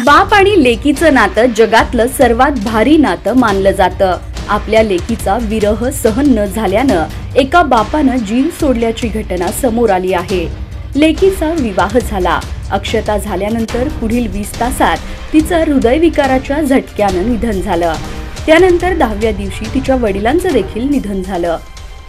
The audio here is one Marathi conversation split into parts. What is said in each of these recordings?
बाप आणि लेकीचं नातं जगातलं सर्वात भारी नातं मानलं जातं। आपल्या लेकीचा विरह सहन न झाल्यानं एका बापानं जीव सोडल्याची घटना समोर आली आहे। लेकीचा विवाह झाला, अक्षता झाल्यानंतर पुढील 20 तासात तिचं हृदयविकाराच्या झटक्यानं निधन झालं। त्यानंतर 10व्या दिवशी तिच्या वडिलांचं देखील निधन झालं।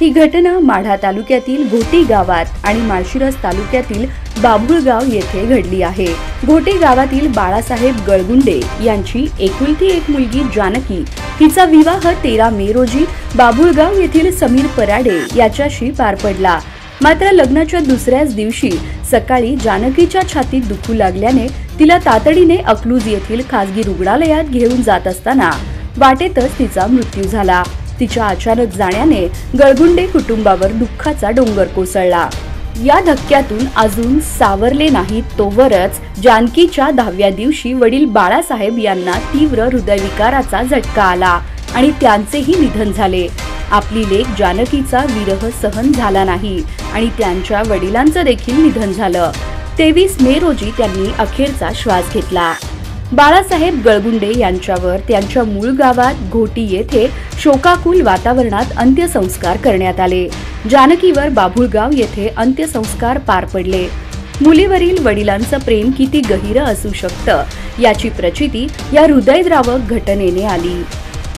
ही घटना माढा तालुक्यातील घोटी गावात आणि माळशिरस तालुक्यातील बाभुळगाव येथे घडली आहे। घोटी गावातील बाळासाहेब गळगुंडे यांची एकुलती एक मुलगी जानकी हिचा विवाह 13 मे रोजी बाभुळगाव येथील समीर पराडे याच्याशी पार पडला। मात्र लग्नाच्या दुसऱ्याच दिवशी सकाळी जानकीच्या छातीत दुखू लागल्याने तिला तातडीने अकलूज येथील खासगी रुग्णालयात घेऊन जात असताना वाटेतच तिचा मृत्यू झाला। तिच्या अचानक जाण्याने गळगुंडे कुटुंबावर दुःखाचा डोंगर कोसळला। या धक्क्यातून अजून सावरले नाहीत तोवरच जानकीच्या 10व्या दिवशी वडील बाळासाहेब यांना तीव्र हृदयविकाराचा झटका आला आणि त्यांचेही निधन झाले। आपली लेक जानकीचा विरह सहन झाला नाही आणि त्यांच्या वडिलांचं देखील निधन झालं। 23 मे रोजी त्यांनी अखेरचा श्वास घेतला। बाळासाहेब गळगुंडे यांच्यावर त्यांच्या मूळ गावात घोटी येथे शोकाकुल वातावरणात अंत्यसंस्कार करण्यात आले। जानकीवर बाभुळगाव येथे अंत्यसंस्कार पार पडले। मुलीवरील वडिलांचं प्रेम किती गहिरं असू शकतं याची प्रचिती या हृदयद्रावक घटनेने आली।